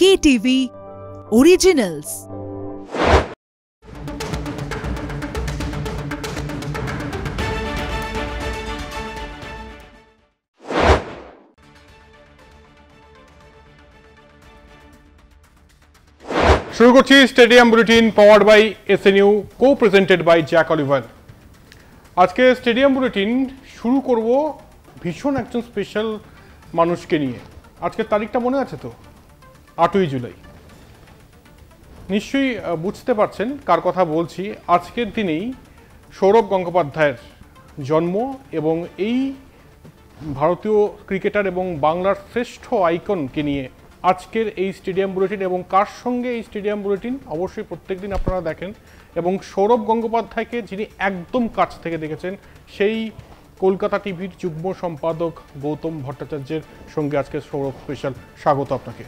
KTV Originals। শুরু করছি stadium bulletin powered by SNU, co-presented by Jack Oliver. আজকে stadium bulletin শুরু করব ভীষণ একজন স্পেশাল মানুষকে নিয়ে। আজকের তারিখটা মনে আছে তো? 8ই জুলাই। নিশ্চয়ই বুঝতে পারছেন কার কথা বলছি। আজকের দিনেই সৌরভ গঙ্গোপাধ্যায়ের জন্ম এবং এই ভারতীয় ক্রিকেটার এবং বাংলার শ্রেষ্ঠ আইকনকে নিয়ে আজকের এই স্টেডিয়াম বুলেটিন। এবং কার সঙ্গে এই স্টেডিয়াম বুলেটিন অবশ্যই প্রত্যেকদিন আপনারা দেখেন, এবং সৌরভ গঙ্গোপাধ্যায়কে যিনি একদম কাছ থেকে দেখেছেন সেই কলকাতা টিভির যুগ্ম সম্পাদক গৌতম ভট্টাচার্যের সঙ্গে আজকে সৌরভ স্পেশাল। স্বাগত আপনাকে।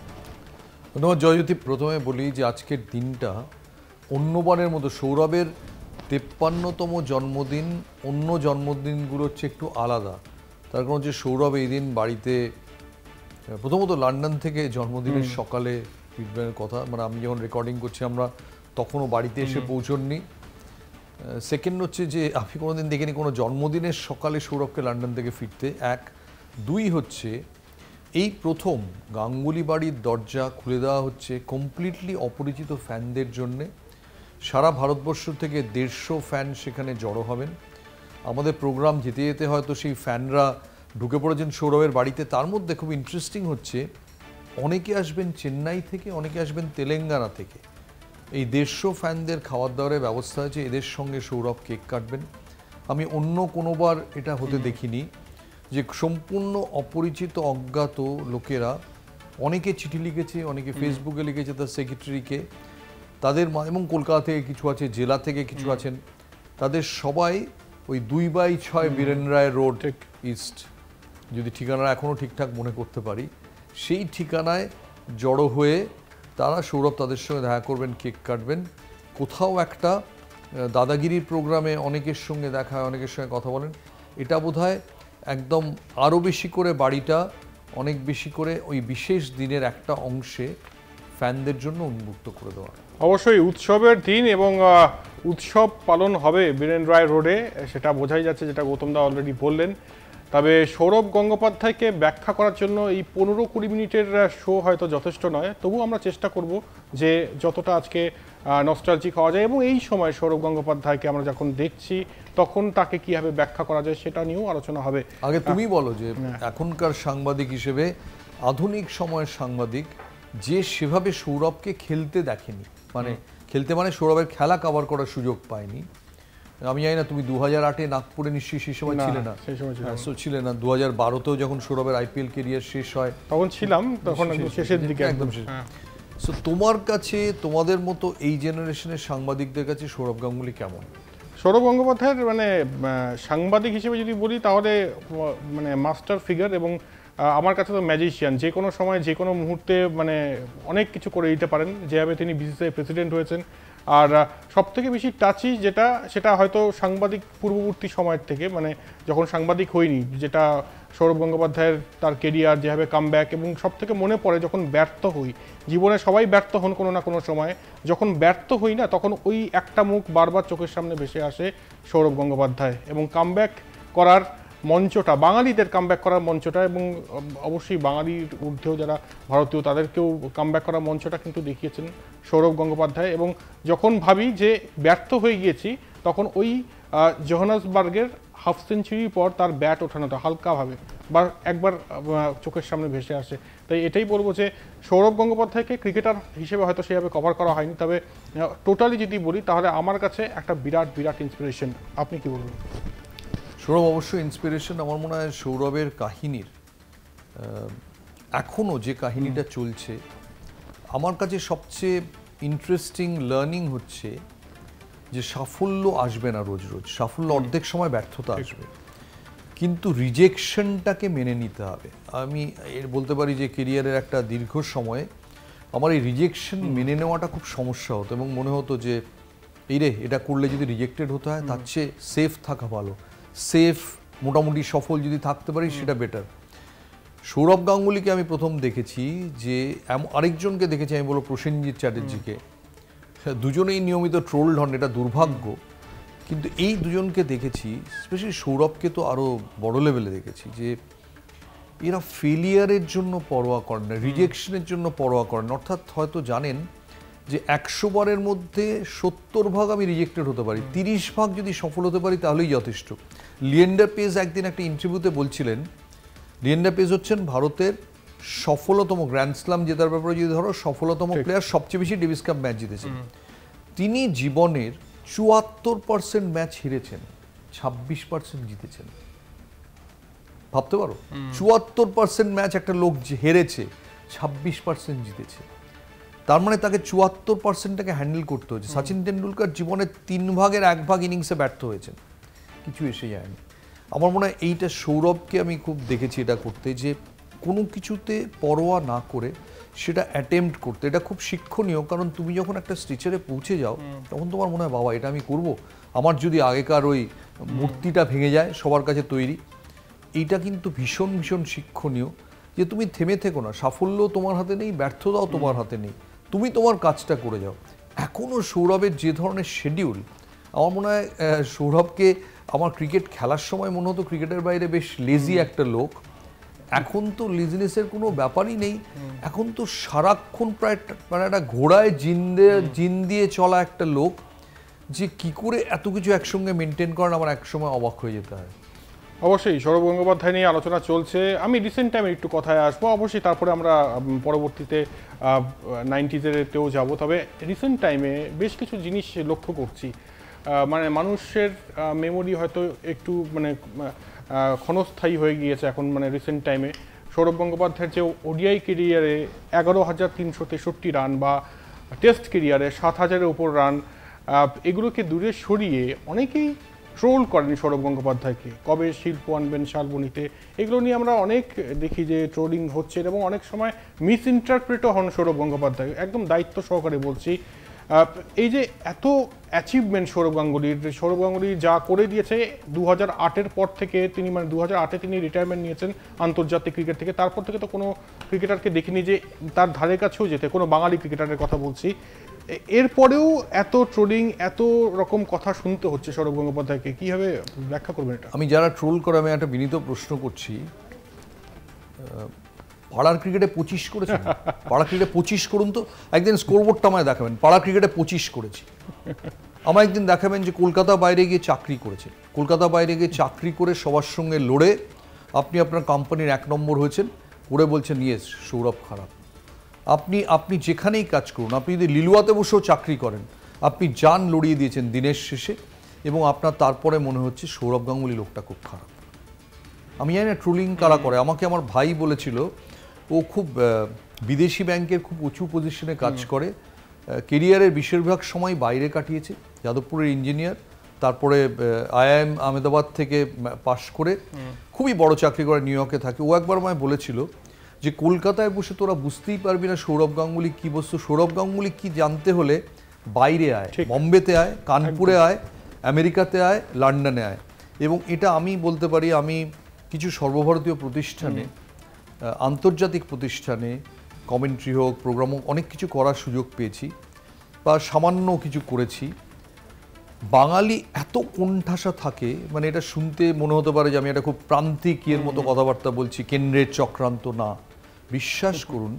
ধন্যবাদ জয়জ্যোতি। প্রথমে বলি যে আজকের দিনটা অন্যবারের মতো সৌরভের 53তম জন্মদিন অন্য জন্মদিনগুলোর চেয়ে একটু আলাদা। তার কারণ হচ্ছে সৌরভ এই দিন বাড়িতে প্রথমত লন্ডন থেকে জন্মদিনের সকালে ফিরবেনের কথা, মানে আমি যখন রেকর্ডিং করছি আমরা তখনও বাড়িতে এসে পৌঁছননি। সেকেন্ড হচ্ছে যে আমি কোনোদিন দেখিনি কোনো জন্মদিনের সকালে সৌরভকে লন্ডন থেকে ফিরতে। এক, দুই হচ্ছে এই প্রথম গাঙ্গুলি বাড়ির দরজা খুলে দেওয়া হচ্ছে কমপ্লিটলি অপরিচিত ফ্যানদের জন্যে। সারা ভারতবর্ষ থেকে 150 ফ্যান সেখানে জড়ো হবেন। আমাদের প্রোগ্রাম যেতে যেতে হয়তো সেই ফ্যানরা ঢুকে পড়েছেন সৌরভের বাড়িতে। তার মধ্যে খুব ইন্টারেস্টিং হচ্ছে অনেকে আসবেন চেন্নাই থেকে, অনেকে আসবেন তেলেঙ্গানা থেকে। এই 150 ফ্যানদের খাওয়ার দাওয়ারের ব্যবস্থা আছে। এদের সঙ্গে সৌরভ কেক কাটবেন। আমি অন্য কোনোবার এটা হতে দেখিনি যে সম্পূর্ণ অপরিচিত অজ্ঞাত লোকেরা, অনেকে চিঠি লিখেছে, অনেকে ফেসবুকে লিখেছে তার সেক্রেটারিকে, তাদের এবং কলকাতা থেকে কিছু আছে, জেলা থেকে কিছু আছেন, তাদের সবাই ওই 2/6 বীরেন রায় রোড ইস্ট, যদি ঠিকানা এখনও ঠিকঠাক মনে করতে পারি, সেই ঠিকানায় জড়ো হয়ে তারা সৌরভ তাদের সঙ্গে দেখা করবেন, কেক কাটবেন। কোথাও একটা দাদাগিরির প্রোগ্রামে অনেকের সঙ্গে দেখা হয়, অনেকের সঙ্গে কথা বলেন। এটা বোধহয় একদম আরও বেশি করে বাড়িটা অনেক বেশি করে ওই বিশেষ দিনের একটা অংশে ফ্যানদের জন্য উন্মুক্ত করে দেওয়া। অবশ্যই উৎসবের দিন এবং উৎসব পালন হবে বীরেন রায় রোডে, সেটা বোঝাই যাচ্ছে, যেটা গৌতমদা অলরেডি বললেন। তবে সৌরভ গঙ্গোপাধ্যায়কে ব্যাখ্যা করার জন্য এই 15-20 মিনিটের শো হয়তো যথেষ্ট নয়। তবু আমরা চেষ্টা করব যে যতটা আজকে নস্টালজিক হওয়া যায়, এবং এই সময় সৌরভ গঙ্গোপাধ্যায়কে আমরা যখন দেখছি তখন তাকে কীভাবে ব্যাখ্যা করা যায় সেটা নিয়েও আলোচনা হবে। আগে তুমি বলো যে এখনকার সাংবাদিক হিসেবে, আধুনিক সময়ের সাংবাদিক যে সেভাবে সৌরভকে খেলতে দেখেনি, মানে খেলতে মানে সৌরভের খেলা কভার করার সুযোগ পায়নি। আমি জানি না তুমি 2008-এ নাগপুরে নিশ্চয়ই সেই সময় ছিলে না? ছিলে না। 2012-তেও যখন সৌরভের আইপিএল কেরিয়ার শেষ হয় তখন ছিলাম, তখন শেষের দিকে একদম শেষ। সো তোমার কাছে, তোমাদের মতো এই জেনারেশনের সাংবাদিকদের কাছে সৌরভ গাঙ্গুলি কেমন? সৌরভ গঙ্গোপাধ্যায়ের মানে সাংবাদিক হিসেবে যদি বলি তাহলে মানে মাস্টার ফিগার, এবং আমার কাছে তো ম্যাজিশিয়ান। যে কোনো সময় যে কোনো মুহূর্তে মানে অনেক কিছু করে দিতে পারেন, যেভাবে তিনি বিসিসিআই প্রেসিডেন্ট হয়েছেন। আর সবথেকে বেশি টাচি যেটা, সেটা হয়তো সাংবাদিক পূর্ববর্তী সময়ের থেকে, মানে যখন সাংবাদিক হয়নি, যেটা সৌরভ গঙ্গোপাধ্যায়ের তার কেরিয়ার যেভাবে কামব্যাক, এবং সবথেকে মনে পড়ে যখন ব্যর্থ হই, জীবনে সবাই ব্যর্থ হন কোনো না কোনো সময়, যখন ব্যর্থ হই না তখন ওই একটা মুখ বারবার চোখের সামনে ভেসে আসে সৌরভ গঙ্গোপাধ্যায়, এবং কামব্যাক করার মঞ্চটা, বাঙালিদের কামব্যাক করার মঞ্চটা, এবং অবশ্যই বাঙালির ঊর্ধ্বেও যারা ভারতীয় তাদেরকেও কামব্যাক করার মঞ্চটা কিন্তু দেখিয়েছেন সৌরভ গঙ্গোপাধ্যায়। এবং যখন ভাবি যে ব্যর্থ হয়ে গিয়েছি তখন ওই জোহান্সবার্গের হাফ সেঞ্চুরির পর তার ব্যাট ওঠানোটা হালকাভাবে বা একবার চোখের সামনে ভেসে আসে। তাই এটাই বলবো যে সৌরভ গঙ্গোপাধ্যায়কে ক্রিকেটার হিসেবে হয়তো সেভাবে কভার করা হয়নি, তবে টোটালি যদি বলি তাহলে আমার কাছে একটা বিরাট বিরাট ইন্সপিরেশন। আপনি কি বলবেন? সৌরভ অবশ্যই ইন্সপিরেশন। আমার মনে হয় সৌরভের কাহিনীর এখনও যে কাহিনীটা চলছে, আমার কাছে সবচেয়ে ইন্টারেস্টিং লার্নিং হচ্ছে যে সাফল্য আসবে না রোজ রোজ, সাফল্য অর্ধেক সময় ব্যর্থতা আসবে, কিন্তু রিজেকশনটাকে মেনে নিতে হবে। আমি এর বলতে পারি যে কেরিয়ারের একটা দীর্ঘ সময়ে আমার এই রিজেকশন মেনে নেওয়াটা খুব সমস্যা হতো, এবং মনে হতো যে এই রে, এটা করলে যদি রিজেক্টেড হতে হয় তার চেয়ে সেফ থাকা ভালো, সেফ মোটামুটি সফল যদি থাকতে পারি সেটা বেটার। সৌরভ গাঙ্গুলিকে আমি প্রথম দেখেছি, যে আরেকজনকে দেখেছি আমি বলবো প্রসেনজিৎ চ্যাটার্জিকে, দুজনেই নিয়মিত ট্রোলড হন, এটা দুর্ভাগ্য, কিন্তু এই দুজনকে দেখেছি, স্পেশালি সৌরভকে তো আরও বড় লেভেলে দেখেছি, যে এরা ফেলিয়ারের জন্য পরোয়া করেন না, রিজেকশনের জন্য পরোয়া করেন। অর্থাৎ হয়তো জানেন যে 100 বারের মধ্যে 70 ভাগ আমি রিজেক্টেড হতে পারি, 30 ভাগ যদি সফল হতে পারি তাহলেই যথেষ্ট। লিয়েন্ডার পেজ একদিন একটা ইন্টারভিউতে বলছিলেন, লিয়েন্ডার পেজ হচ্ছেন ভারতের সফলতম, গ্র্যান্ড স্লাম জেতার ব্যাপারে যদি ধরো সফলতম প্লেয়ার, সবচেয়ে বেশি ডেভিস কাপ ম্যাচ জিতেছেন। তিনি জীবনের 74% ম্যাচ হেরেছেন, 26% জিতেছেন। ভাবতে পারো, 74% ম্যাচ একটা লোক হেরেছে, 26% জিতেছে। তার মানে তাকে 74%টাকে হ্যান্ডেল করতে হয়েছে। সচিন টেন্ডুলকার জীবনের 3 ভাগের 1 ভাগ ইনিংসে ব্যর্থ হয়েছেন, কিছু এসে যায়নি। আমার মনে হয় এইটা সৌরভকে আমি খুব দেখেছি এটা করতে, যে কোনো কিছুতে পরোয়া না করে সেটা অ্যাটেম্প্ট করতে। এটা খুব শিক্ষণীয়, কারণ তুমি যখন একটা স্ট্রেচারে পৌঁছে যাও তখন তোমার মনে হয় বাবা এটা আমি করব, আমার যদি আগেকার ওই মূর্তিটা ভেঙে যায় সবার কাছে তৈরি। এইটা কিন্তু ভীষণ ভীষণ শিক্ষণীয়, যে তুমি থেমে থেকো না, সাফল্য তোমার হাতে নেই, ব্যর্থতাও তোমার হাতে নেই, তুমি তোমার কাজটা করে যাও। এখনও সৌরভের যে ধরনের শিডিউল, আমার মনে হয় সৌরভকে আমার ক্রিকেট খেলার সময় মনে হতো ক্রিকেটের বাইরে বেশ লেজি একটা লোক। এখন তো লেজিনেসের কোনো ব্যাপারই নেই, এখন তো সারাক্ষণ প্রায় মানে একটা ঘোড়ায় জিন দিয়ে চলা একটা লোক, যে কি করে এত কিছু একসঙ্গে মেনটেন করেন আমার একসময় অবাক হয়ে যেতে হয়। অবশ্যই সৌরভ গঙ্গোপাধ্যায় নিয়ে আলোচনা চলছে, আমি রিসেন্ট টাইমে একটু কথায় আসবো অবশ্যই, তারপরে আমরা পরবর্তীতে 90s-এতেও যাব। তবে রিসেন্ট টাইমে বেশ কিছু জিনিস লক্ষ্য করছি, মানে মানুষের মেমোরি হয়তো একটু মানে ক্ষণস্থায়ী হয়ে গিয়েছে এখন, মানে রিসেন্ট টাইমে সৌরভ গঙ্গোপাধ্যায়ের যে ওডিআই কেরিয়ারে 11,363 রান বা টেস্ট কেরিয়ারে 7,000-এর উপর রান, এগুলোকে দূরে সরিয়ে অনেকেই ট্রোল করেন সৌরভ গঙ্গোপাধ্যায়কে, কবে শিল্প আনবেন শালবনীতে, এগুলো নিয়ে আমরা অনেক দেখি যে ট্রোলিং হচ্ছে, এবং অনেক সময় মিস ইন্টারপ্রেটও হন সৌরভ গঙ্গোপাধ্যায়। একদম দায়িত্ব সহকারে বলছি, এই যে এত অ্যাচিভমেন্ট সৌরভ গাঙ্গুলি যা করে দিয়েছে 2008-এর পর থেকে, তিনি মানে 2008-এ তিনি রিটায়ারমেন্ট নিয়েছেন আন্তর্জাতিক ক্রিকেট থেকে, তারপর থেকে তো কোনো ক্রিকেটারকে দেখিনি যে তার ধারে কাছেও যেতে, কোনো বাঙালি ক্রিকেটারের কথা বলছি। এরপরেও এত ট্রোলিং, এত রকম কথা শুনতে হচ্ছে সৌরভ গঙ্গোপাধ্যায়কে, কীভাবে ব্যাখ্যা করবেন এটা? আমি যারা ট্রোল করে আমি একটা বিনীত প্রশ্ন করছি, পাড়ার ক্রিকেটে 25 করেছেন? পাড়া ক্রিকেটে 25 করুন তো, একদিন স্কোরবোর্ডটা আমায় দেখাবেন, পাড়া ক্রিকেটে 25 করেছি। আমায় একদিন দেখাবেন যে কলকাতা বাইরে গিয়ে চাকরি করেছেন, কলকাতা বাইরে গিয়ে চাকরি করে সবার সঙ্গে লড়ে আপনি আপনার কোম্পানির 1 নম্বর হয়েছেন, করে বলছেন ইয়েস সৌরভ খারাপ। আপনি যেখানেই কাজ করুন, আপনি যদি লিলুয়াতে বসেও চাকরি করেন, আপনি জান লড়িয়ে দিয়েছেন দিনের শেষে, এবং আপনার তারপরে মনে হচ্ছে সৌরভ গাঙ্গুলি লোকটা খুব খারাপ। আমি জানি না ট্রোলিং কারা করে, আমাকে আমার ভাই বলেছিল ও খুব বিদেশি ব্যাংকের খুব উঁচু পজিশনে কাজ করে, কেরিয়ারের বেশিরভাগ সময় বাইরে কাটিয়েছে, যাদবপুরের ইঞ্জিনিয়ার, তারপরে IIM আহমেদাবাদ থেকে পাশ করে খুবই বড় চাকরি করে নিউ ইয়র্কে থাকে। ও একবার আমায় বলেছিল যে কলকাতায় বসে তোরা বুঝতেই পারবি না সৌরভ গাঙ্গুলি কী বস্তু, সৌরভ গাঙ্গুলি কী জানতে হলে বাইরে আয়, বম্বেতে আয়, কানপুরে আয়, আমেরিকাতে আয়, লন্ডনে আয়। এবং এটা আমি বলতে পারি, আমি কিছু সর্বভারতীয় প্রতিষ্ঠানে, আন্তর্জাতিক প্রতিষ্ঠানে কমেন্ট্রি হোক, প্রোগ্রাম হোক, অনেক কিছু করার সুযোগ পেয়েছি বা সামান্য কিছু করেছি। বাঙালি এত কোণঠাসা থাকে, মানে এটা শুনতে মনে হতে পারে যে আমি এটা খুব প্রান্তিক ইয়ের মতো কথাবার্তা বলছি, কেন্দ্রের চক্রান্ত না। বিশ্বাস করুন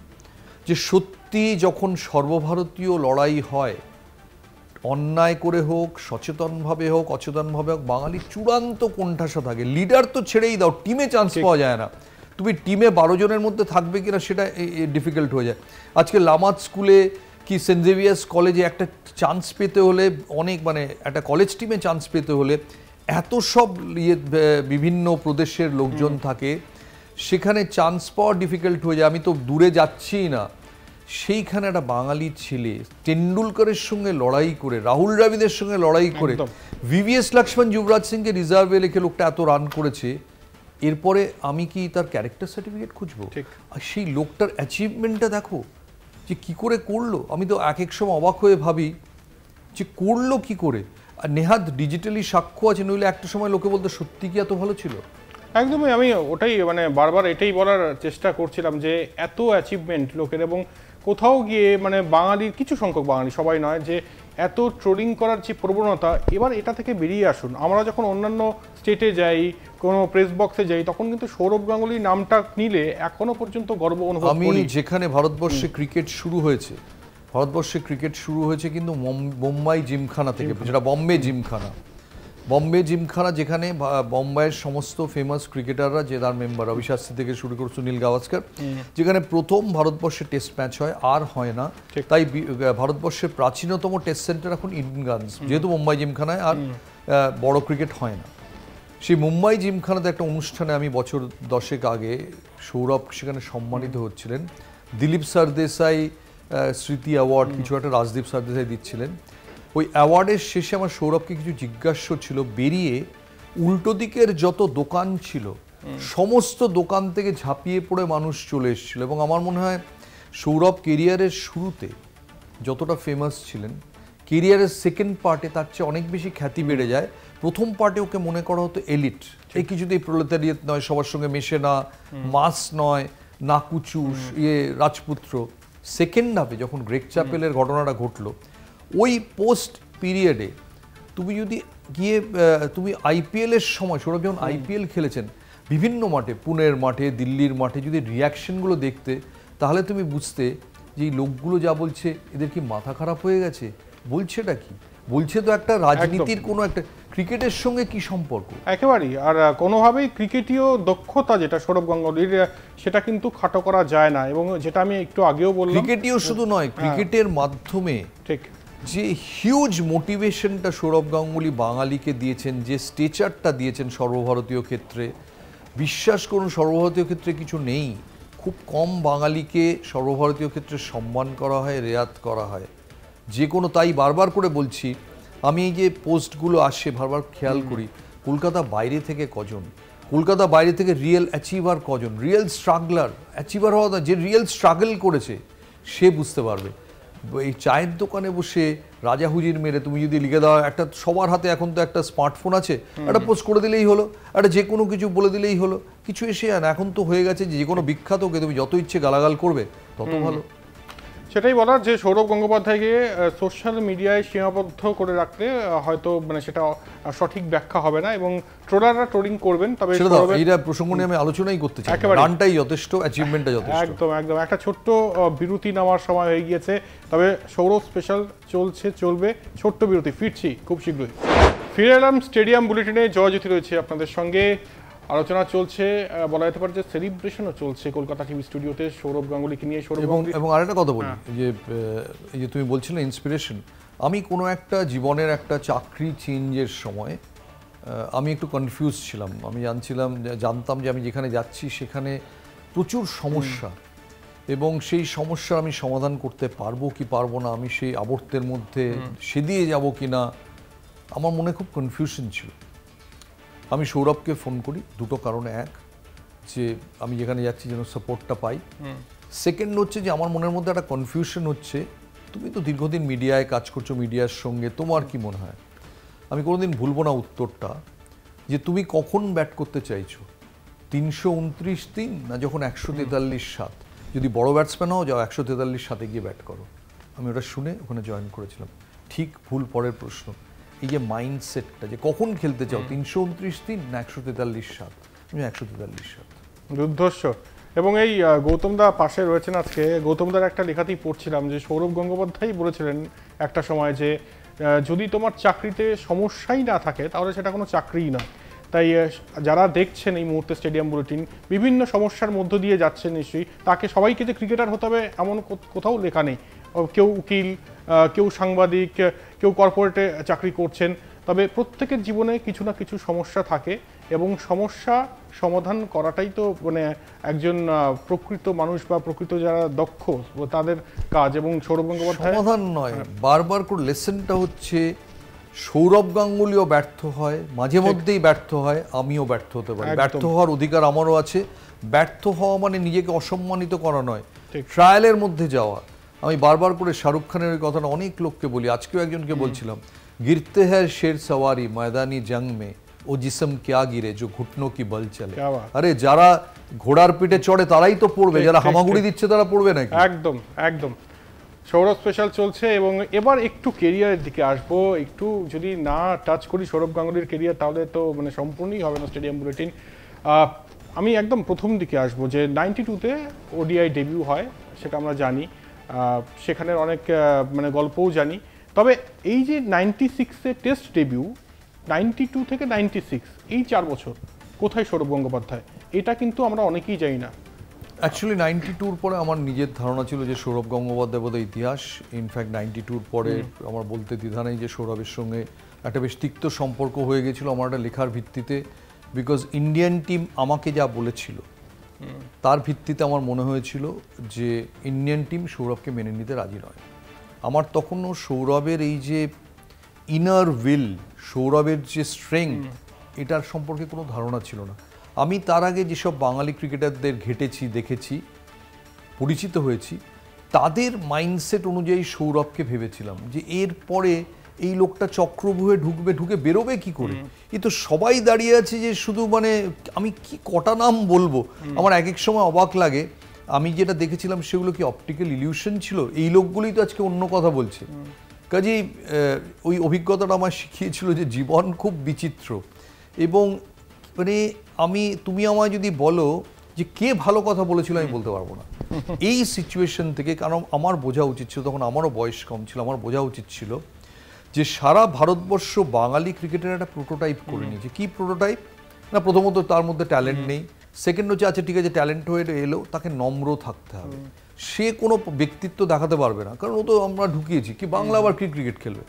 যে সত্যি যখন সর্বভারতীয় লড়াই হয়, অন্যায় করে হোক, সচেতনভাবে হোক, অচেতনভাবে হোক, বাঙালি চূড়ান্ত কোণঠাসা থাকে। লিডার তো ছেড়েই দাও, টিমে চান্স পাওয়া যায় না। তুমি টিমে 12 জনের মধ্যে থাকবে কিনা সেটা ডিফিকাল্ট হয়ে যায়। আজকে লামাত স্কুলে কি সেন্ট জেভিয়ার্স কলেজে একটা চান্স পেতে হলে, অনেক মানে একটা কলেজ টিমে চান্স পেতে হলে এত সব বিভিন্ন প্রদেশের লোকজন থাকে, সেখানে চান্স পাওয়া ডিফিকাল্ট হয়ে যায়। আমি তো দূরে যাচ্ছি না, সেইখানে একটা বাঙালি ছেলে টেন্ডুলকারের সঙ্গে লড়াই করে, রাহুল দ্রাবিড়ের সঙ্গে লড়াই করে, VVS লক্ষ্মণ, যুবরাজ সিংকে রিজার্ভে রেখে লোকটা এত রান করেছে, এরপরে আমি কি তার ক্যারেক্টার সার্টিফিকেট খুঁজবো? আর সেই লোকটার অ্যাচিভমেন্টটা দেখো যে কি করে করলো। আমি তো এক সময় অবাক হয়ে ভাবি যে করলো কি করে। আর নেহাত ডিজিটালি সাক্ষ্য আছে, নইলে একটা সময় লোকে বলতে সত্যি কি এত ভালো ছিল। একদমই, আমি ওটাই মানে বারবার এটাই বলার চেষ্টা করছিলাম যে এত অ্যাচিভমেন্ট লোকের, এবং কোথাও গিয়ে মানে বাঙালির কিছু সংখ্যক বাঙালি, সবাই নয়, যে এত ট্রোলিং করার যে প্রবণতা, এবার এটা থেকে বেরিয়ে আসুন। আমরা যখন অন্যান্য স্টেটে যাই, কোনো প্রেস বক্সে যাই, তখন কিন্তু সৌরভ গাঙ্গুলির নামটা নিলে এখনো পর্যন্ত গর্ব অনুভব আমি করি। যেখানে ভারতবর্ষে ক্রিকেট শুরু হয়েছে, ভারতবর্ষে ক্রিকেট শুরু হয়েছে কিন্তু বোম্বাই জিমখানা থেকে, যেটা বম্বে জিমখানা। বম্বে জিমখানা যেখানে বোম্বাইয়ের সমস্ত ফেমাস ক্রিকেটাররা, যে তার মেম্বার রবি শাস্ত্রী থেকে শুরু করে সুনীল গাভাস্কর, যেখানে প্রথম ভারতবর্ষে টেস্ট ম্যাচ হয়, আর হয় না। তাই ভারতবর্ষের প্রাচীনতম টেস্ট সেন্টার এখন ইডেন গার্ডেন্স, যেহেতু মুম্বাই জিমখানায় আর বড় ক্রিকেট হয় না। সেই মুম্বাই জিমখানাতে একটা অনুষ্ঠানে আমি বছর 10 আগে, সৌরভ সেখানে সম্মানিত হচ্ছিলেন। দিলীপ সরদেশাই স্মৃতি অ্যাওয়ার্ড কিছু একটা রাজদীপ সরদেশাই দিচ্ছিলেন। ওই অ্যাওয়ার্ডের শেষে আমার সৌরভকে কিছু জিজ্ঞাসা ছিল, বেরিয়ে উল্টো দিকের যত দোকান ছিল সমস্ত দোকান থেকে ঝাঁপিয়ে পড়ে মানুষ চলে এসেছিল। এবং আমার মনে হয় সৌরভ কেরিয়ারের শুরুতে যতটা ফেমাস ছিলেন, কেরিয়ারের সেকেন্ড পার্টে তার চেয়ে অনেক বেশি খ্যাতি বেড়ে যায়। প্রথম পার্টে ওকে মনে করা হতো এলিট, এই কিছুতেই প্রলেতারিয়েত নয়, সবার সঙ্গে মেশে না, মাস নয়, নাকুচু রাজপুত্র। সেকেন্ড হাফে যখন গ্রেগ চ্যাপেলের ঘটনাটা ঘটলো, ওই পোস্ট পিরিয়ডে তুমি যদি গিয়ে তুমি আইপিএলের সময়, সৌরভ যখন আইপিএল খেলেছেন বিভিন্ন মাঠে, পুনের মাঠে, দিল্লির মাঠে, যদি রিয়াকশনগুলো দেখতে, তাহলে তুমি বুঝতে যে এই লোকগুলো যা বলছে, এদের কি মাথা খারাপ হয়ে গেছে? বলছেটা কি? বলছে তো একটা রাজনীতির কোনো একটা, ক্রিকেটের সঙ্গে কি সম্পর্ক? একেবারেই। আর কোনোভাবেই ক্রিকেটীয় দক্ষতা যেটা সৌরভ গাঙ্গুলির, সেটা কিন্তু খাটো করা যায় না। এবং যেটা আমি একটু আগেও বললাম, ক্রিকেটীয় শুধু নয়, ক্রিকেটের মাধ্যমে ঠিক যে হিউজ মোটিভেশনটা সৌরভ গাঙ্গুলি বাঙালিকে দিয়েছেন, যে স্টেচারটা দিয়েছেন সর্বভারতীয় ক্ষেত্রে, বিশ্বাস করুন সর্বভারতীয় ক্ষেত্রে কিছু নেই। খুব কম বাঙালিকে সর্বভারতীয় ক্ষেত্রে সম্মান করা হয়, রেয়াত করা হয় যে কোনো। তাই বারবার করে বলছি, আমি এই যে পোস্টগুলো আসে বারবার খেয়াল করি, কলকাতা বাইরে থেকে কজন, কলকাতা বাইরে থেকে রিয়েল অ্যাচিভার কজন, রিয়েল স্ট্রাগলার, অ্যাচিভার হওয়া না, যে রিয়েল স্ট্রাগল করেছে সে বুঝতে পারবে। এই চায়ের দোকানে বসে রাজা হুজির মেরে তুমি যদি লিখে দাও, একটা সবার হাতে এখন তো একটা স্মার্টফোন আছে, একটা পোস্ট করে দিলেই হলো, একটা যে কোনো কিছু বলে দিলেই হলো, কিছু এসে আন। এখন তো হয়ে গেছে যে কোনো বিখ্যাতকে তুমি যত ইচ্ছে গালাগাল করবে তত ভালো। সেটাই বলার যে সৌরভ গঙ্গোপাধ্যায়কে সোশ্যাল মিডিয়ায় সীমাবদ্ধ করে রাখলে হয়তো মানে সেটা সঠিক ব্যাখ্যা হবে না, এবং ট্রোলাররা ট্রোলিং করবেন। তবে এইটা প্রসঙ্গ নিয়ে আমি আলোচনাই করতে চাই, গানটাই যথেষ্ট, অ্যাচিভমেন্টটা যথেষ্ট। একদম একদম একটা ছোট্ট বিরতি নেওয়ার সময় হয়ে গিয়েছে। তবে সৌরভ স্পেশাল চলবে, ছোট্ট বিরতি, ফিরছি খুব শীঘ্রই। ফিরে এলাম স্টেডিয়াম বুলেটিনে, জয়জ্যোতি রয়েছে আপনাদের সঙ্গে। আলোচনা চলছে, বলা যেতে পারে যে সেলিব্রেশনও চলছে কলকাতা টিভি স্টুডিওতে সৌরভ গাঙ্গুলিকে নিয়ে। এবং আরেকটা কথা বলি, যে এই যে তুমি বলছিলে ইন্সপিরেশন, আমি কোনো একটা জীবনের একটা চাকরি চেঞ্জের সময় আমি একটু কনফিউজ ছিলাম। আমি জানতাম যে আমি যেখানে যাচ্ছি সেখানে প্রচুর সমস্যা, এবং সেই সমস্যার আমি সমাধান করতে পারবো কি পারবো না, আমি সেই আবর্তের মধ্যে সেদিয়ে যাব কি না, আমার মনে খুব কনফিউশন ছিল। আমি সৌরভকে ফোন করি দুটো কারণে, এক যে আমি যেখানে যাচ্ছি যেন সাপোর্টটা পাই, সেকেন্ড হচ্ছে যে আমার মনের মধ্যে একটা কনফিউশন হচ্ছে, তুমি তো দীর্ঘদিন মিডিয়ায় কাজ করছো, মিডিয়ার সঙ্গে তোমার কি মনে হয়? আমি কোনোদিন ভুলবো না উত্তরটা, যে তুমি কখন ব্যাট করতে চাইছো, 329 দিন না যখন 143 7? যদি বড় ব্যাটসম্যান হও, যাও 143 7 গিয়ে ব্যাট করো। আমি ওটা শুনে ওখানে জয়েন করেছিলাম। ঠিক ভুল পরের প্রশ্ন, এই যে মাইন্ডসেটটা, যে কখন খেলতে চাও, 329 দিন না 143 7? 143 7। দুর্ধর্ষ। এবং এই গৌতম দা পাশে রয়েছেন আজকে, গৌতম দার একটা লেখাতেই পড়ছিলাম যে সৌরভ গঙ্গোপাধ্যায় বলেছিলেন একটা সময় যে যদি তোমার চাকরিতে সমস্যাই না থাকে তাহলে সেটা কোনো চাকরিই নয়। তাই যারা দেখছেন এই মুহূর্তে স্টেডিয়াম বুলেটিন, বিভিন্ন সমস্যার মধ্য দিয়ে যাচ্ছেন নিশ্চয়ই, তাকে সবাইকে যে ক্রিকেটার হতে হবে এমন কোথাও লেখা নেই। কেউ উকিল, কেউ সাংবাদিক, কেউ কর্পোরেটে চাকরি করছেন, তবে প্রত্যেকের জীবনে কিছু না কিছু সমস্যা থাকে, এবং সমস্যা সমাধান করাটাই তো মানে একজন প্রকৃত মানুষ বা প্রকৃত যারা দক্ষ তাদের কাজ। এবং সৌরভ গঙ্গোপাধ্যায় সমাধান নয়, বারবার করে লেসনটা হচ্ছে সৌরভ গাঙ্গুলিও ব্যর্থ হয়, মাঝে মধ্যেই ব্যর্থ হয়, আমিও ব্যর্থ হতে পারি, ব্যর্থ হওয়ার অধিকার আমারও আছে। ব্যর্থ হওয়া মানে নিজেকে অসম্মানিত করা নয়, ট্রায়ালের মধ্যে যাওয়া। আমি বারবার করে শাহরুখ খানের ওই কথাটা অনেক লোককে বলি, আজকেও একজনকে বলছিলাম, গিরতে হ্যায় শের সওয়ারি ময়দানি জং মে, ও জিসম ক্যা গিরে जो ঘুটনো কি বল চলে। क्या बात। আরে যারা ঘোড়ার পিঠে চড়ে তারাই তো পড়বে, যারা হামাগুড়ি দিচ্ছে তারা পড়বে নাকি? একদম একদম। সৌরভ স্পেশাল চলছে এবং এবার একটু কেরিয়ারের দিকে আসবো। একটু যদি না টাচ করি সৌরভ গাঙ্গুলির কেরিয়ার তাহলে তো মানে সম্পূর্ণই হবে না স্টেডিয়াম বুলেটিন। আমি একদম প্রথম দিকে আসবো যে 92-তে ওডিআই ডেবিউ হয়, সেটা আমরা জানি, সেখানের অনেক মানে গল্পও জানি। তবে এই যে 96-এ টেস্ট ডেবিউ, 92 থেকে 96 এই 4 বছর কোথায় সৌরভ গঙ্গোপাধ্যায়, এটা কিন্তু আমরা অনেকেই জানি না। অ্যাকচুয়ালি 92-র পরে আমার নিজের ধারণা ছিল যে সৌরভ গঙ্গোপাধ্যায় বোধহয় ইতিহাস। ইনফ্যাক্ট 92-র পরে আমার বলতে দ্বিধা নেই যে সৌরভের সঙ্গে একটা বেশ তিক্ত সম্পর্ক হয়ে গেছিলো আমার একটা লেখার ভিত্তিতে, বিকজ ইন্ডিয়ান টিম আমাকে যা বলেছিল তার ভিত্তিতে আমার মনে হয়েছিল যে ইন্ডিয়ান টিম সৌরভকে মেনে নিতে রাজি নয়। আমার তখনও সৌরভের এই যে ইনার উইল, সৌরভের যে স্ট্রেংথ, এটার সম্পর্কে কোনো ধারণা ছিল না। আমি তার আগে যেসব বাঙালি ক্রিকেটারদের ঘেটেছি, দেখেছি, পরিচিত হয়েছি, তাদের মাইন্ডসেট অনুযায়ী সৌরভকে ভেবেছিলাম যে এরপরে এই লোকটা চক্রব্যূহে ঢুকবে, ঢুকে বেরোবে কি করে? এ তো সবাই দাঁড়িয়ে আছে যে শুধু মানে আমি কি কটা নাম বলবো। আমার এক এক সময় অবাক লাগে, আমি যেটা দেখেছিলাম সেগুলো কি অপটিক্যাল ইলিউশন ছিল? এই লোকগুলোই তো আজকে অন্য কথা বলছে। কাজেই ওই অভিজ্ঞতাটা আমার শিখিয়েছিল যে জীবন খুব বিচিত্র। এবং মানে তুমি আমায় যদি বলো যে কে ভালো কথা বলেছিল, আমি বলতে পারবো না এই সিচুয়েশন থেকে। কারণ আমার বোঝা উচিত ছিল, তখন আমারও বয়স কম ছিল, আমার বোঝা উচিত ছিল যে সারা ভারতবর্ষ বাঙালি ক্রিকেটের একটা প্রোটোটাইপ করে নিয়েছে। কি প্রোটোটাইপ না, প্রথমত তার মধ্যে ট্যালেন্ট নেই, সেকেন্ড হচ্ছে আচ্ছা ঠিক আছে ট্যালেন্ট হয়ে এলো, তাকে নম্র থাকতে হবে, সে কোনো ব্যক্তিত্ব দেখাতে পারবে না, কারণ ও তো আমরা ঢুকিয়েছি কি বাংলা আবার কি ক্রিকেট খেলবে।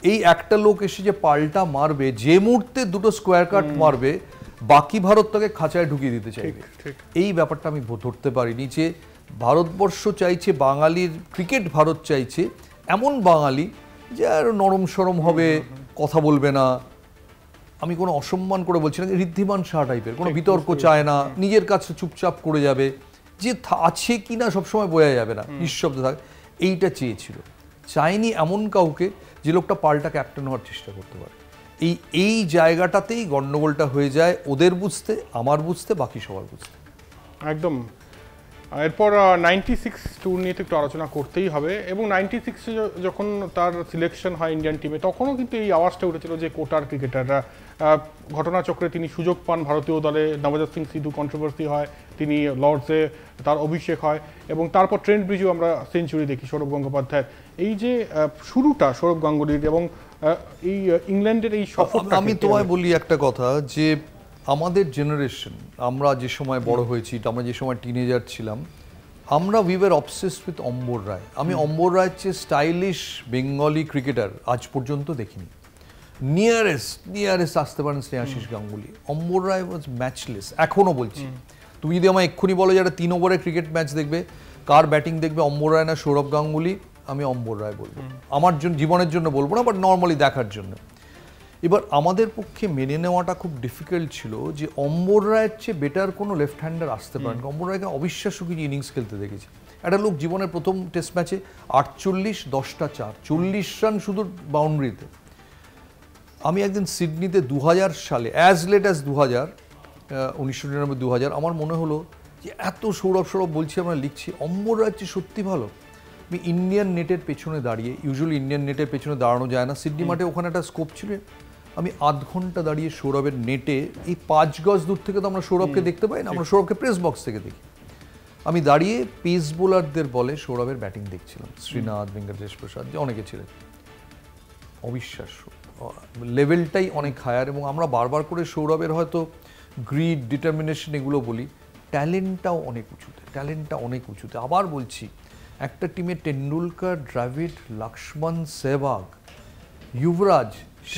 এই একটা লোক এসে যে পাল্টা মারবে, যে মুহূর্তে দুটো স্কোয়ার কাট মারবে, বাকি ভারত তাকে খাঁচায় ঢুকিয়ে দিতে চাইবে। এই ব্যাপারটা আমি ধরতে পারিনি যে ভারতবর্ষ চাইছে, বাঙালির ক্রিকেট ভারত চাইছে এমন বাঙালি যে আর নরম সরম হবে, কথা বলবে না। আমি কোনো অসম্মান করে বলছি না, ঋদ্ধিমান শাহ টাইপের, কোনো বিতর্ক চায় না, নিজের কাছে চুপচাপ করে যাবে, যে আছে কি না সবসময় বোঝা যাবে না, নিঃশব্দ থাকে, এইটা চেয়েছিল। চাইনি এমন কাউকে যে লোকটা পাল্টা ক্যাপ্টেন হওয়ার চেষ্টা করতে পারে। এই জায়গাটাতেই গন্ডগোলটা হয়ে যায়, ওদের বুঝতে, আমার বুঝতে, বাকি সবার বুঝতে। একদম। এরপর 96 ট্যুর নিয়ে তো একটু আলোচনা করতেই হবে। এবং 96-এ যখন তার সিলেকশন হয় ইন্ডিয়ান টিমে, তখনও কিন্তু এই আওয়াজটা উঠেছিল যে কোটার ক্রিকেটাররা। ঘটনাচক্রে তিনি সুযোগ পান ভারতীয় দলে, নবজোৎ সিং সিধু কন্ট্রোভার্সি হয়, তিনি লর্ডসে তার অভিষেক হয়, এবং তারপর ট্রেন্ট ব্রিজেও আমরা সেঞ্চুরি দেখি সৌরভ গঙ্গোপাধ্যায়ের। এই যে শুরুটা সৌরভ গাঙ্গুলির এবং এই ইংল্যান্ডের এই সফরটা, আমি তোমায় বলি একটা কথা, যে আমাদের জেনারেশন, আমরা যে সময় বড় হয়েছি, আমরা যে সময় টিনেজার ছিলাম, আমরা উই ওয়ার অবসেসড উইথ অম্বর রায়। আমি অম্বর রায়ের চেয়ে স্টাইলিশ বেঙ্গলি ক্রিকেটার আজ পর্যন্ত দেখিনি। নিয়ারেস্ট আসতে পারেন স্নেহাশিস গাঙ্গুলি। অম্বর রায় ওয়াজ ম্যাচলেস। এখনও বলছি, তুমি যদি আমায় এক্ষুনি বলো যে একটা 3 ওভারের ক্রিকেট ম্যাচ দেখবে, কার ব্যাটিং দেখবে, অম্বর রায় না সৌরভ গাঙ্গুলি, আমি অম্বর রায় বলবো। আমার জন্য, জীবনের জন্য বলবো না, বাট নর্মালি দেখার জন্য। এবার আমাদের পক্ষে মেনে নেওয়াটা খুব ডিফিকাল্ট ছিল যে অম্বর রায়ের চেয়ে বেটার কোনো লেফট হ্যান্ডার আসতে পারেন। অম্বর রায়কে অবিশ্বাস্য কিছু ইনিংস খেলতে দেখেছি। একটা লোক জীবনের প্রথম টেস্ট ম্যাচে 48, 10টা 4, 40 রান শুধু বাউন্ডারিতে। আমি একদিন সিডনিতে 2000 সালে, অ্যাজ লেট অ্যাজ 1999, 2000, আমার মনে হলো যে এত সৌরভ বলছি, আমরা লিখছি, অম্বর রায়ের চেয়ে সত্যি ভালো। আমি ইন্ডিয়ান নেটের পেছনে দাঁড়িয়ে, ইউজুয়ালি ইন্ডিয়ান নেটের পেছনে দাঁড়ানো যায় না, সিডনি মাঠে ওখানে একটা স্কোপ ছিল, আমি আধ ঘন্টা দাঁড়িয়ে সৌরভের নেটে, এই 5 গজ দূর থেকে তো আমরা সৌরভকে দেখতে পাই না, আমরা সৌরভকে প্রেস বক্স থেকে দেখি। আমি দাঁড়িয়ে পেস বোলারদের বলে সৌরভের ব্যাটিং দেখছিলাম, শ্রীনাথ, ভেঙ্কটেশ প্রসাদ, যে অনেকে ছিলেন। অবিশ্বাস্য, লেভেলটাই অনেক হায়ার। এবং আমরা বারবার করে সৌরভের হয়তো গ্রিড, ডিটারমিনেশন এগুলো বলি, ট্যালেন্টটাও অনেক উঁচুতে। আবার বলছি, একটা টিমে টেন্ডুলকার, দ্রাবিড়, লক্ষ্মণ, সেহবাগ, যুবরাজ,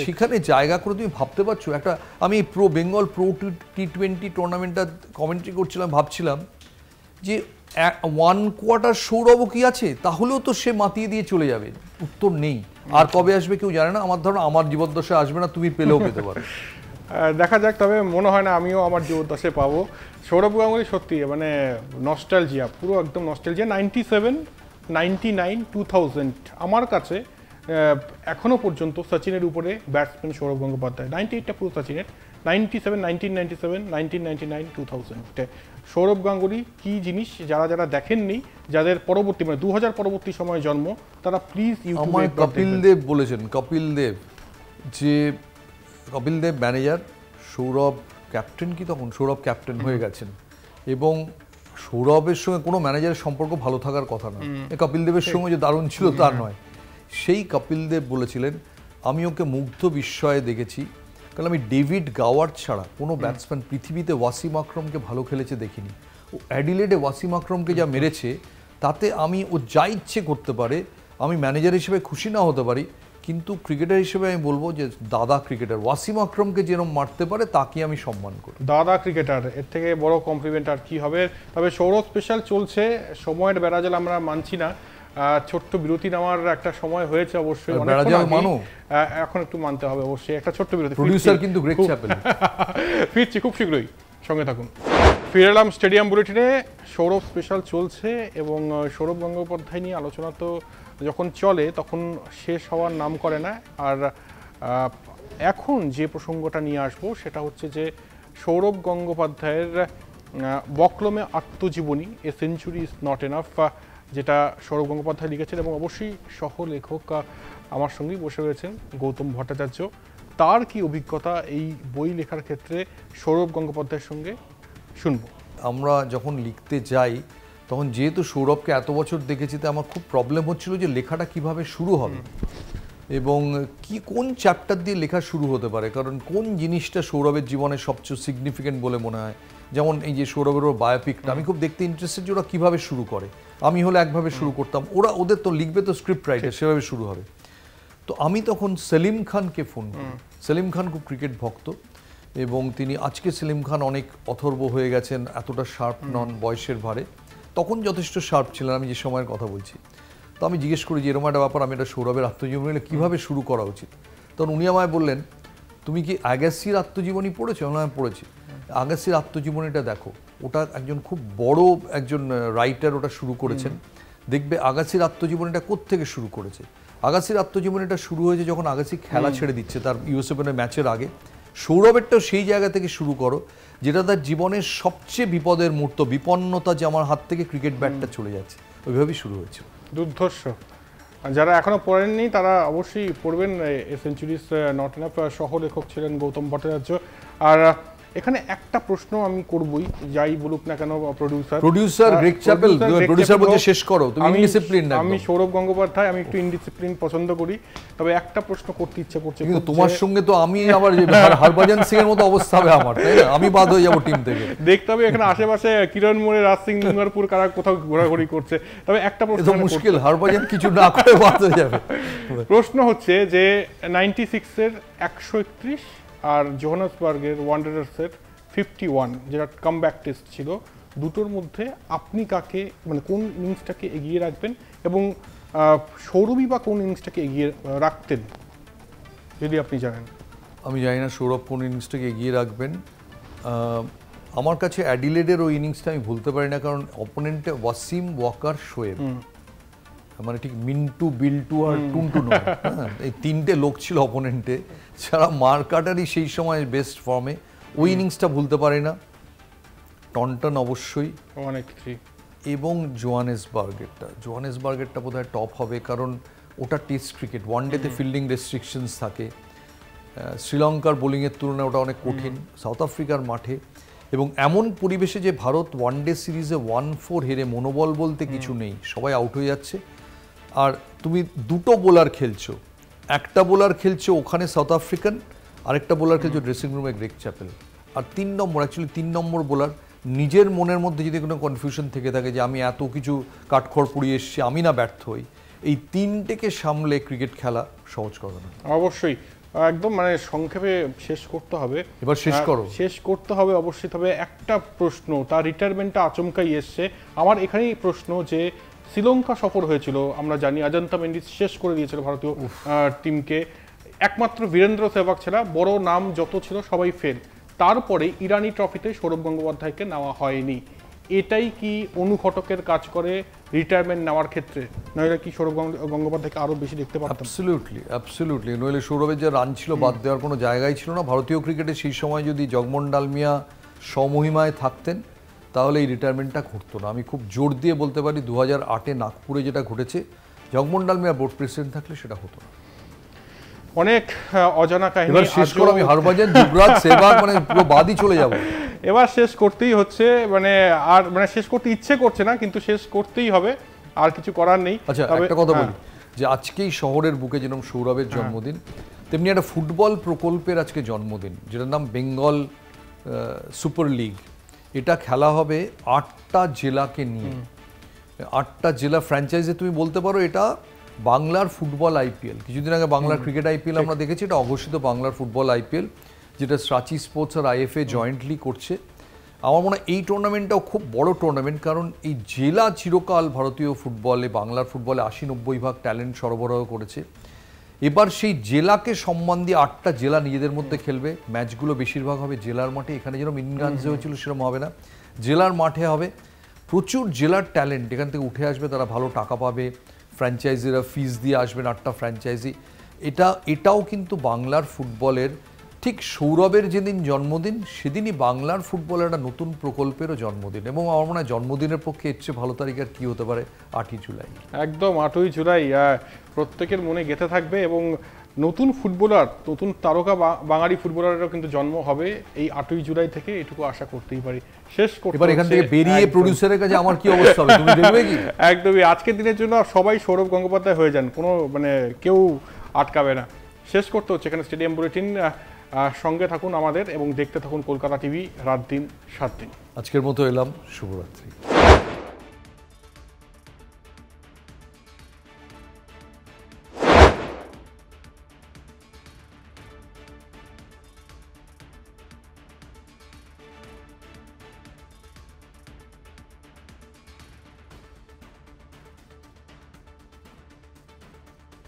সেখানে জায়গা করে তুমি ভাবতে পারছো? একটা, আমি বেঙ্গল প্রো টি20 টুর্নামেন্টটা কমেন্ট্রি করছিলাম, ভাবছিলাম যে 1/4 সৌরভও কি আছে, তাহলেও তো সে মাতিয়ে দিয়ে চলে যাবে। উত্তর নেই। আর কবে আসবে কেউ জানে না। আমার ধারণা আমার জীবদ্দশায় আসবে না, তুমি পেলেও পেতে পারো। দেখা যাক। তবে মনে হয় না আমিও আমার জীবদ্দশায় পাবো। সৌরভ গাঙ্গুলি সত্যি মানে নস্টালজিয়া, পুরো একদম নস্টালজিয়া। 97, 99, 2000 আমার কাছে এখনো পর্যন্ত সচিনের উপরে ব্যাটসম্যান সৌরভ গঙ্গোপাধ্যায়। 98টা পুরো সচিনের, 97, 1997, 1999, 2000 সৌরভ গাঙ্গুলি কি জিনিস যারা যারা দেখেননি, যাদের পরবর্তী মানে 2000 পরবর্তী সময়ে জন্ম, তারা প্লিজ আমার কপিল দেব বলেছেন, কপিল দেব যে কপিল দেব ম্যানেজার, সৌরভ ক্যাপ্টেন, কি তখন সৌরভ ক্যাপ্টেন হয়ে গেছেন, এবং সৌরভের সঙ্গে কোনো ম্যানেজারের সম্পর্ক ভালো থাকার কথা না, কপিল দেবের সঙ্গে যে দারুণ ছিল তার নয়। সেই কপিল দেব বলেছিলেন আমি ওকে মুগ্ধ বিস্ময়ে দেখেছি, কারণ আমি ডেভিড গাওয়ার ছাড়া কোনো ব্যাটসম্যান পৃথিবীতে ওয়াসিম আকরমকে ভালো খেলেছে দেখিনি। ও অ্যাডিলেডে ওয়াসিম আকরমকে যা মেরেছে তাতে আমি ও যা ইচ্ছে করতে পারে, আমি ম্যানেজার হিসেবে খুশি না হতে পারি, কিন্তু ক্রিকেটার হিসেবে আমি বলবো যে দাদা ক্রিকেটার ওয়াসিম আকরমকে যেরকম মারতে পারে তাকে আমি সম্মান করি। দাদা ক্রিকেটার, এর থেকে বড় কমপ্লিমেন্ট আর কি হবে। তবে সৌরভ স্পেশাল চলছে, সময়ের বেড়াজাল আমরা মানছি না, ছোট্ট বিরতি নেওয়ার একটা সময় হয়েছে অবশ্যই, এখন একটু মানতে হবে অবশ্যই, একটা ছোট্ট বিরতি। প্রোডিউসার কিন্তু গ্রেগ চ্যাপেল। ফিরছি খুব শীঘ্রই, সঙ্গে থাকুন। ফিরে এলাম স্টেডিয়াম বুলেটিনে। সৌরভ স্পেশাল চলছে এবং সৌরভ গঙ্গোপাধ্যায় নিয়ে আলোচনা তো যখন চলে তখন শেষ হওয়ার নাম করে না। আর এখন যে প্রসঙ্গটা নিয়ে আসবো সেটা হচ্ছে যে সৌরভ গঙ্গোপাধ্যায়ের বকলমে আত্মজীবনী a century is not enough, যেটা সৌরভ গঙ্গোপাধ্যায় লিখেছেন, এবং অবশ্যই সহ লেখক আমার সঙ্গেই বসে রয়েছেন গৌতম ভট্টাচার্য। তার কি অভিজ্ঞতা এই বই লেখার ক্ষেত্রে সৌরভ গঙ্গোপাধ্যায়ের সঙ্গে শুনবো। আমরা যখন লিখতে যাই তখন যেহেতু সৌরভকে এত বছর দেখেছি, তো আমার খুব প্রবলেম হচ্ছিল যে লেখাটা কিভাবে শুরু হবে এবং কি কোন চ্যাপ্টার দিয়ে লেখা শুরু হতে পারে, কারণ কোন জিনিসটা সৌরভের জীবনে সবচেয়ে সিগনিফিকেন্ট বলে মনে হয়। যেমন এই যে সৌরভের বায়োপিকটা আমি খুব দেখতে ইন্টারেস্টেড যে ওরা কীভাবে শুরু করে, আমি হলে একভাবে শুরু করতাম, ওদের তো লিখবে তো স্ক্রিপ্ট রাইটার, সেভাবে শুরু হবে। তো আমি তখন সেলিম খানকে ফোন করি। সেলিম খান খুব ক্রিকেট ভক্ত এবং তিনি আজকে সেলিম খান অনেক অথর্ব হয়ে গেছেন, এতটা শার্প নন বয়সের ভারে, তখন যথেষ্ট শার্প ছিলেন আমি যে সময়ের কথা বলছি। তো আমি জিজ্ঞেস করি যে এরকম একটা ব্যাপার, আমি এটা সৌরভের আত্মজীবনী কীভাবে শুরু করা উচিত। তখন উনি আমায় বললেন তুমি কি আগাসির আত্মজীবনী পড়েছো? আমি পড়েছি। আগাসির আত্মজীবনীটা দেখো, ওটা একজন খুব বড় একজন রাইটার ওটা শুরু করেছেন, দেখবে আগাসির আত্মজীবনীটা কোত্থেকে শুরু করেছে। আগাসির আত্মজীবনীটা শুরু হয়েছে যখন আগাসি খেলা ছেড়ে দিচ্ছে তার ইউএস ওপেনের ম্যাচের আগে। সৌরভেরটাও সেই জায়গা থেকে শুরু করো যেটা তার জীবনের সবচেয়ে বিপদের মুহূর্ত, বিপন্নতা, যে আমার হাত থেকে ক্রিকেট ব্যাটটা চলে যাচ্ছে, ওইভাবেই শুরু হয়েছিল। দুর্ধর্ষ। যারা এখনো পড়েননি তারা অবশ্যই পড়বেন। এ সেঞ্চুরিজ নট এনাফ, সহ লেখক ছিলেন গৌতম ভট্টাচার্য। আর এখানে একটা প্রশ্ন আমি করবই, যাই বলুক না কেন প্রোডিউসার গ্রেগ চ্যাপেল, প্রোডিউসার বলছে শেষ করো, তুমি ইনডিসিপ্লিন না। আমি সৌরভ গঙ্গোপাধ্যায়, আমি একটু ইনডিসিপ্লিন পছন্দ করি, তবে একটা প্রশ্ন করতে ইচ্ছা করছে। কিন্তু তোমার সঙ্গে তো আমি আবার হরভজন সিং এর মতো অবস্থা হবে আমার, তাই না? আমি বাদ হয়ে যাব টিম থেকে। দেখতে হবে এখানে আশেপাশে কিরণ মোড়ে, রাজ সিং, দুঙ্গারপুর কারা কোথাও ঘোরাঘুরি করছে। তবে একটা প্রশ্ন মুশকিল, হরভজন কিছু না করে বাদ হয়ে যাবে। প্রশ্ন হচ্ছে যে 96 এর 131 আর জোহানেসবার্গের ওয়ান্ডারার্সের 51, যেটা কামব্যাক টেস্ট ছিল, দুটোর মধ্যে আপনি কাকে, মানে কোন ইনিংসটাকে এগিয়ে রাখবেন, এবং সৌরভই বা কোন ইনিংসটাকে এগিয়ে রাখতেন যদি আপনি জানেন? আমি জানি না সৌরভ কোন ইনিংসটাকে এগিয়ে রাখবেন। আমার কাছে অ্যাডিলেডের ওই ইনিংসটা আমি ভুলতে পারি না, কারণ অপোনেন্টে ওয়াসিম, ওয়াকার, শোয়েব, মানে ঠিক মিন্টু, বিল্টু আর টুনটু নয়, এই তিনটে লোক ছিল অপোনেন্টে, যারা মার্কাটারই সেই সময় বেস্ট ফর্মে। ওই ইনিংসটা ভুলতে পারি না। টন্টন অবশ্যই, এবং জোহানেসবার্গেরটা বোধহয় টপ হবে, কারণ ওটা টেস্ট ক্রিকেট, ওয়ানডেতে ফিল্ডিং রেস্ট্রিকশনস থাকে, শ্রীলঙ্কার বোলিংয়ের তুলনায় ওটা অনেক কঠিন, সাউথ আফ্রিকার মাঠে, এবং এমন পরিবেশে যে ভারত ওয়ানডে সিরিজে 1-4 হেরে মনোবল বলতে কিছু নেই, সবাই আউট হয়ে যাচ্ছে, আর তুমি দুটো বোলার খেলছো, একটা বোলার খেলছো ওখানে সাউথ আফ্রিকান, আরেকটা বোলার খেলছো ড্রেসিং রুমে গ্রেগ চ্যাপেল, আর 3 নম্বর বোলার নিজের মনের মধ্যে যদি কোনো কনফিউশন থেকে থাকে যে আমি এত কিছু কাঠখড় পুড়িয়ে এসেছি, আমি না ব্যর্থ হই, এই তিনটেকে সামলে ক্রিকেট খেলা সহজ কথা না। অবশ্যই একদম, মানে সংক্ষেপে শেষ করতে হবে, এবার শেষ করতে হবে অবশ্যই। তবে একটা প্রশ্ন, তার রিটায়ারমেন্টটা আচমকাই এসছে, আমার এখানেই প্রশ্ন যে শ্রীলঙ্কা সফর হয়েছিল, আমরা জানি অজন্তা মেন্ডিস শেষ করে দিয়েছিল ভারতীয় টিমকে, একমাত্র বীরেন্দ্র সেহবাগ ছাড়া বড় নাম যত ছিল সবাই ফেল, তারপরে ইরানি ট্রফিতে সৌরভ গঙ্গোপাধ্যায়কে নেওয়া হয়নি। এটাই কি অনুঘটকের কাজ করে রিটায়ারমেন্ট নেওয়ার ক্ষেত্রে? নইলে কি সৌরভ গঙ্গোপাধ্যায়কে আরো বেশি দেখতে পারতাম? অ্যাবসলিউটলি নইলে সৌরভের যে রান ছিল বাদ দেওয়ার কোনো জায়গাই ছিল না। ভারতীয় ক্রিকেটে সেই সময় যদি জগমোহন ডালমিয়া সমহিমায় থাকতেন তাহলে এই রিটায়ারমেন্টটা ঘটতো না। আমি খুব জোর দিয়ে বলতে পারি 2008-এ নাগপুরে যেটা ঘটেছে, জগমোহন ডালমিয়া বোর্ড প্রেসিডেন্ট থাকলে সেটা হতো না। অনেক অজানা কাহিনী। এবার শেষ করে আমি হরভজন, যুবরাজ, সেহবাগ মানে পুরো বাদই চলে যাব। এবার শেষ করতেই হচ্ছে, আর শেষ করতে ইচ্ছে করছে না, কিন্তু শেষ করতেই হবে, আর কিছু করার নেই। আচ্ছা, একটা কথা বলি যে আজকেই শহরের বুকে যেরকম সৌরভের জন্মদিন, তেমনি একটা ফুটবল প্রকল্পের আজকে জন্মদিন, যেটার নাম বেঙ্গল সুপার লিগ। এটা খেলা হবে 8টা জেলাকে নিয়ে, 8টা জেলা ফ্র্যাঞ্চাইজে। তুমি বলতে পারো এটা বাংলার ফুটবল আইপিএল। কিছুদিন আগে বাংলার ক্রিকেট আইপিএল আমরা দেখেছি, এটা অঘোষিত বাংলার ফুটবল আইপিএল, যেটা সাচি স্পোর্টস আর আইএফএ জয়েন্টলি করছে। আমার মনে হয় এই টুর্নামেন্টটাও খুব বড় টুর্নামেন্ট, কারণ এই জেলা চিরকাল ভারতীয় ফুটবলে, বাংলার ফুটবলে 80-90 ভাগ ট্যালেন্ট সরবরাহ করেছে। এবার সেই জেলাকে সম্মান দিয়ে 8টা জেলা নিজেদের মধ্যে খেলবে। ম্যাচগুলো বেশিরভাগ হবে জেলার মাঠে। এখানে যেরকম ইনগানসে হয়েছিল সেরকম হবে না, জেলার মাঠে হবে। প্রচুর জেলার ট্যালেন্ট এখান থেকে উঠে আসবে, তারা ভালো টাকা পাবে, ফ্র্যাঞ্চাইজিরা ফিস দিয়ে আসবেন 8টা ফ্র্যাঞ্চাইজি। এটাও কিন্তু বাংলার ফুটবলের, ঠিক সৌরভের যেদিন জন্মদিন সেদিনই বাংলার ফুটবলের একটা নতুন প্রকল্পেরও জন্মদিন। এবং আমার মনে হয় জন্মদিনের পক্ষে এর চেয়ে ভালো তারিখ আর কী হতে পারে? 8ই জুলাই। একদম 8ই জুলাই প্রত্যেকের মনে গেঁথে থাকবে, এবং নতুন ফুটবলার, নতুন তারকা বাঙালি ফুটবলারেরও কিন্তু জন্ম হবে এই 8ই জুলাই থেকে, এটুকু আশা করতেই পারি। শেষ করতে এবার এখান থেকে বেরিয়ে প্রোডিউসারের কাছে আমার কি অবস্থা হবে তুমি দেখবে কি? একদমই, আজকের দিনের জন্য সবাই সৌরভ গঙ্গোপাধ্যায় হয়ে যান, কোনো কেউ আটকাবে না। শেষ করতে হচ্ছে এখানে স্টেডিয়াম বুলেটিন। সঙ্গে থাকুন আমাদের এবং দেখতে থাকুন কলকাতা টিভি, রাত দিন 7 দিন। আজকের মতো এলাম, শুভরাত্রি।